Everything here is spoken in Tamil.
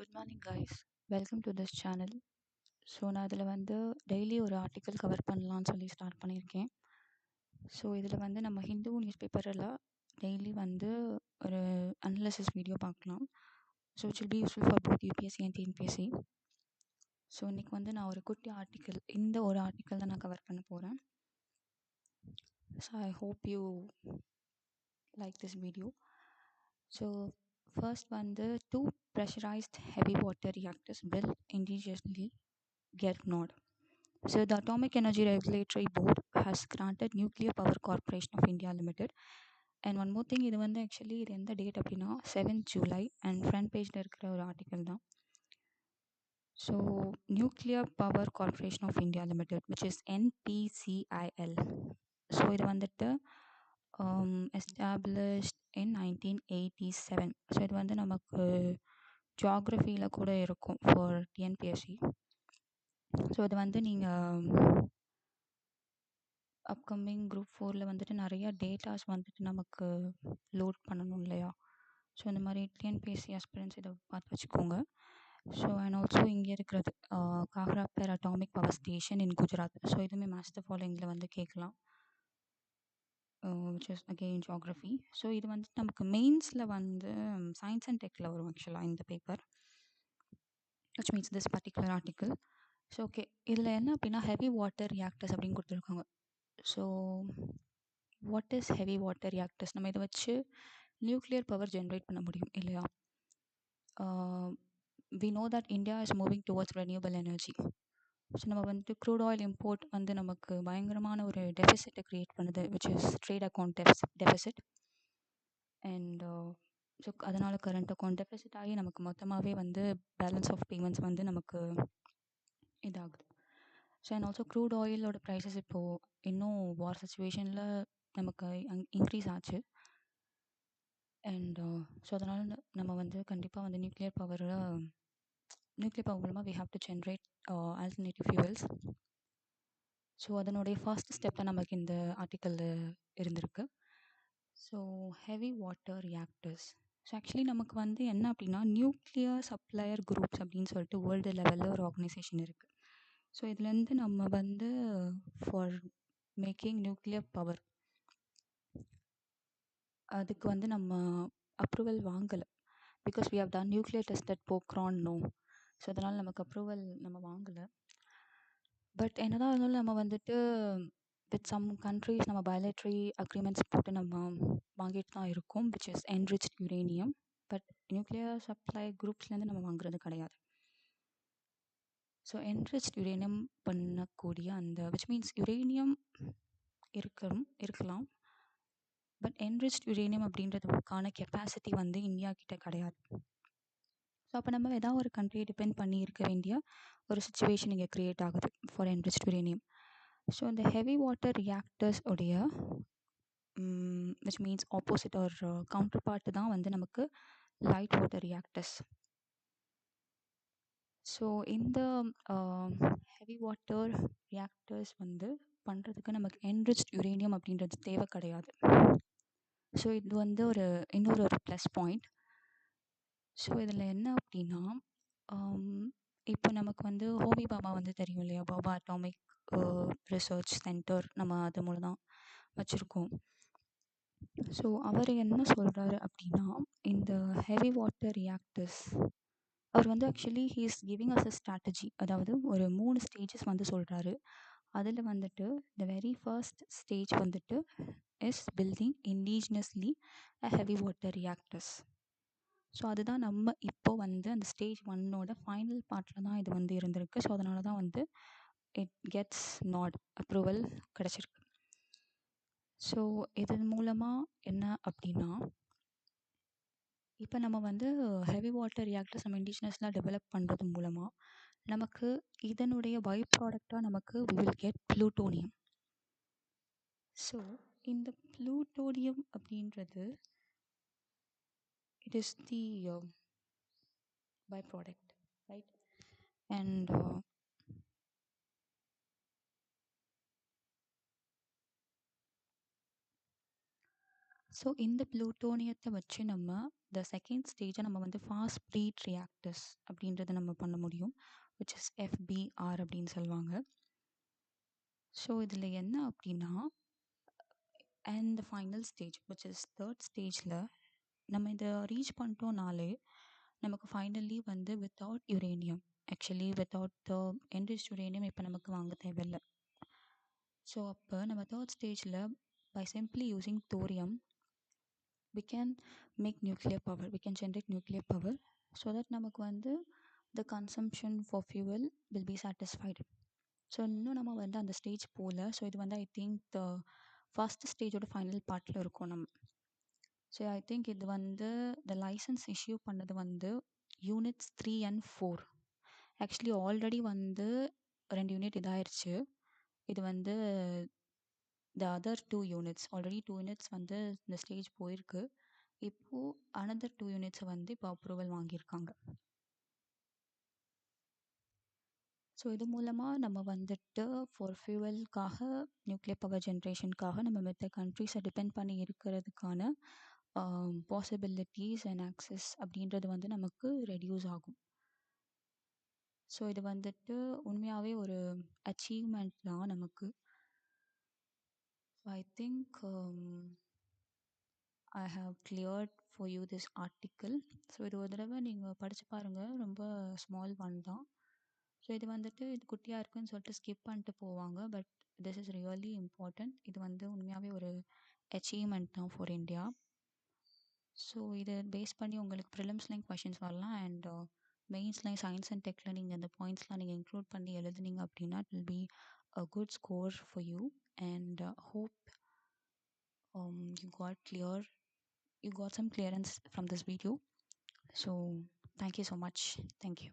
Good morning guys, welcome to this channel. So நான் இதில் வந்து டெய்லி ஒரு ஆர்டிக்கல் கவர் பண்ணலான்னு சொல்லி ஸ்டார்ட் பண்ணியிருக்கேன். ஸோ இதில் வந்து நம்ம ஹிந்து நியூஸ் பேப்பரில் டெய்லி வந்து ஒரு அனலிசிஸ் வீடியோ பார்க்கலாம். So it will be useful for both UPSC and TNPSC. So இன்றைக்கி வந்து நான் ஒரு குட்டி ஆர்டிக்கல், இந்த ஒரு ஆர்டிக்கல் தான் நான் கவர் பண்ண போகிறேன். So I hope you like this video. So first வந்து 2 pressurized heavy water reactors built indigenously get nod. So the Atomic Energy Regulatory Board has granted Nuclear Power Corporation of India Limited. And one more thing, இது வந்து ஆக்சுவலி இது எந்த டேட் அப்படின்னா 7th July அண்ட் ஃப்ரண்ட் பேஜில் இருக்கிற ஒரு ஆர்டிக்கல் தான். So nuclear power corporation of India limited which is NPCIL. So இது வந்துட்டு எஸ்டாப்ளிஷ்ட் இன் 1987. ஸோ இது வந்து நமக்கு ஜியாகிரஃபியில் கூட இருக்கும் ஃபார் டிஎன்பிஎஸ்சி. ஸோ இது வந்து நீங்கள் அப்கமிங் குரூப் 4 வந்துட்டு நிறைய டேட்டாஸ் வந்துட்டு நமக்கு லோட் பண்ணணும் இல்லையா? ஸோ இந்த மாதிரி டிஎன்பிஎஸ்சி ஆஸ்பிரன்ஸ் இதை பார்த்து வச்சுக்கோங்க. ஸோ அண்ட் ஆல்சோ இங்கே இருக்கிறது Kakrapar atomic power station in Gujarat. So இதுவுமே மாஸ்டர் ஃபாலோயிங்கில் வந்து கேட்கலாம், which is again geography. So இது வந்து நமக்கு மெயின்ஸில் வந்து சயின்ஸ் அண்ட் டெக்கில் வரும் ஆக்சுவலாக இந்த paper, which means this particular article. So okay, இதில் என்ன அப்படின்னா ஹெவி வாட்டர் ரியாக்டர்ஸ் அப்படின்னு கொடுத்துருக்காங்க. So what is heavy water reactors? நம்ம இதை வச்சு நியூக்ளியர் பவர் ஜென்ரேட் பண்ண முடியும் இல்லையா? We know that India is moving towards renewable energy. So நம்ம வந்துட்டு க்ரூட் ஆயில் இம்போர்ட் வந்து நமக்கு பயங்கரமான ஒரு டெஃபிசிட்டை க்ரியேட் பண்ணுது, which is trade account deficit. And so அதனால் கரண்ட் அக்கௌண்ட் டெஃபிசிட் ஆகி நமக்கு மொத்தமாகவே வந்து பேலன்ஸ் ஆஃப் பேமெண்ட்ஸ் வந்து நமக்கு இதாகுது. ஸோ அண்ட் ஆல்சோ க்ரூட் ஆயிலோட ப்ரைஸஸ் இப்போது இன்னும் வார் சுச்சுவேஷனில் நமக்கு இன்க்ரீஸ் ஆச்சு. அண்ட் ஸோ அதனால் நம்ம வந்து கண்டிப்பாக வந்து நியூக்ளியர் பவர் மூலமாக we have to generate alternative fuels. So அதனுடைய ஃபர்ஸ்ட் ஸ்டெப் தான் நமக்கு இந்த ஆர்டிக்கலில் இருந்திருக்கு. So heavy water reactors. So actually நமக்கு வந்து என்ன அப்படின்னா நியூக்ளியர் சப்ளையர் குரூப்ஸ் அப்படின்னு சொல்லிட்டு வேர்ல்டு லெவலில் ஒரு ஆர்கனைசேஷன் இருக்குது. ஸோ இதுலேருந்து நம்ம வந்து ஃபார் மேக்கிங் நியூக்ளியர் பவர் அதுக்கு வந்து நம்ம அப்ரூவல் வாங்கலை, because we have done nuclear test at Pokhran no. So அதனால் நமக்கு அப்ரூவல் நம்ம வாங்கலை. பட் என்னதான் இருந்தாலும் நம்ம வந்துட்டு வித் சம் கண்ட்ரீஸ் நம்ம பயோலேட்ரி அக்ரிமெண்ட்ஸ் போட்டு நம்ம வாங்கிட்டு தான் இருக்கோம், which is enriched uranium. But nuclear supply குரூப்ஸ்லேருந்து நம்ம வாங்குறது கிடையாது. ஸோ என்ரிச்ட் யுரேனியம் பண்ணக்கூடிய அந்த விச் மீன்ஸ் யுரேனியம் இருக்கலாம், பட் என்ரிச்ட் யுரேனியம் அப்படின்றதுக்கான கெப்பாசிட்டி வந்து இந்தியா கிட்ட கிடையாது. ஸோ அப்போ நம்ம ஏதாவது ஒரு கண்ட்ரியை டிபெண்ட் பண்ணி இருக்க வேண்டிய ஒரு சுச்சுவேஷன் இங்கே க்ரியேட் ஆகுது ஃபார் என்ரிச்ட் யுரேனியம். ஸோ இந்த ஹெவி வாட்டர் ரியாக்டர்ஸ் உடைய விச் மீன்ஸ் ஆப்போசிட் ஒரு கவுண்டர் பார்ட்டு தான் வந்து நமக்கு லைட் வாட்டர் ரியாக்டர்ஸ். ஸோ இந்த ஹெவி வாட்டர் ரியாக்டர்ஸ் வந்து பண்ணுறதுக்கு நமக்கு என்ரிச்ட் யுரேனியம் அப்படின்றது தேவை கிடையாது. ஸோ இது வந்து இன்னொரு ப்ளஸ் பாயிண்ட். ஸோ இதில் என்ன அப்படின்னா இப்போ நமக்கு வந்து ஹோமி பாபா வந்து தெரியும் இல்லையா? பாபா அட்டாமிக் ரிசர்ச் சென்டர் நம்ம அது மூலம் தான் வச்சுருக்கோம். ஸோ அவர் என்ன சொல்கிறாரு அப்படின்னா இந்த ஹெவி வாட்டர் ரியாக்டர்ஸ் அவர் வந்து actually he is giving us a strategy, அதாவது ஒரு 3 ஸ்டேஜஸ் வந்து சொல்கிறாரு. அதில் வந்துட்டு த வெரி ஃபர்ஸ்ட் ஸ்டேஜ் வந்துட்டு is building indigenously a heavy water reactors. So அதுதான் நம்ம இப்போ வந்து அந்த ஸ்டேஜ் 1ஓட ஃபைனல் பார்ட்டில் தான் இது வந்து இருந்திருக்கு. ஸோ அதனால தான் வந்து இட் கெட்ஸ் நாட் அப்ரூவல் கிடச்சிருக்கு. ஸோ இதன் மூலமாக என்ன அப்படின்னா இப்போ நம்ம வந்து ஹெவி வாட்டர் ரியாக்டர்ஸ் நம்ம இண்டிஜினஸ்லாம் டெவலப் பண்ணுறது மூலமாக நமக்கு இதனுடைய பை ப்ராடக்டாக நமக்கு we will get plutonium. So இந்த ப்ளூட்டோனியம் அப்படின்றது it is the byproduct, right? And so இந்த ப்ளூட்டோனியத்தை வச்சு நம்ம த செகண்ட் ஸ்டேஜை நம்ம வந்து ஃபாஸ்ட் ப்ரீட் ரியாக்டர்ஸ் அப்படின்றத நம்ம பண்ண முடியும், விச் இஸ் FBR அப்படின்னு சொல்லுவாங்க. ஸோ இதில் என்ன அப்படின்னா, and the final stage which is third ஸ்டேஜில் நம்ம இதை ரீச் பண்ணிட்டோம்னாலே நமக்கு ஃபைனலி வந்து without uranium, actually without the enriched uranium இப்போ நமக்கு வாங்க தேவையில்லை. ஸோ அப்போ நம்ம தேர்ட் ஸ்டேஜில் by simply using thorium we can make nuclear power, we can generate nuclear power so that நமக்கு வந்து the consumption for fuel will be satisfied. So இன்னும் நம்ம வந்து அந்த ஸ்டேஜ் போகல. ஸோ இது வந்து ஐ திங்க் த ஃபஸ்ட் ஸ்டேஜோட ஃபைனல் பார்ட்டில் இருக்கும் நம்ம. ஸோ ஐ திங்க் இது வந்து த லைசன்ஸ் இஷ்யூ பண்ணது வந்து யூனிட்ஸ் 3 and 4. ஆக்சுவலி ஆல்ரெடி வந்து 2 யூனிட் இதாயிருச்சு. இது வந்து the other 2 units already 2 units வந்து இந்த ஸ்டேஜ் போயிருக்கு. இப்போது அனதர் 2 யூனிட்ஸை வந்து இப்போ அப்ரூவல் வாங்கியிருக்காங்க. ஸோ இது மூலமாக நம்ம வந்துட்டு ஃபார் ஃபியூவலுக்காக நியூக்ளியர் பவர் ஜென்ரேஷனுக்காக நம்ம மற்ற கண்ட்ரிஸை டிபெண்ட் பண்ணி இருக்கிறதுக்கான பாசிபிலிட்டிஸ் அண்ட் ஆக்சஸ் அப்படின்றது வந்து நமக்கு ரெடியூஸ் ஆகும். ஸோ இது வந்துட்டு உண்மையாகவே ஒரு அச்சீவ்மெண்ட் தான் நமக்கு. I think I have cleared for you this article. So இது ஒரு தடவை நீங்கள் படித்து பாருங்கள், ரொம்ப ஸ்மால் ஒன் தான். ஸோ இது வந்துட்டு இது குட்டியாக இருக்குன்னு சொல்லிட்டு ஸ்கிப் பண்ணிட்டு போவாங்க, but this is really important. இது வந்து உண்மையாகவே ஒரு அச்சீவ்மெண்ட் தான் ஃபார் இந்தியா. ஸோ இதை பேஸ் பண்ணி உங்களுக்கு ப்ரிலிம்ஸ்லையும் கொஷின்ஸ் வரலாம், அண்ட் மெயின்ஸ்லையும் சயின்ஸ் அண்ட் டெக்கில் நீங்கள் இந்த பாயிண்ட்ஸ்லாம் நீங்கள் இன்க்ளூட் பண்ணி எழுதுனீங்க அப்படின்னா it will be a good score for you, and hope you got some clearance from this video. So thank you so much. Thank you.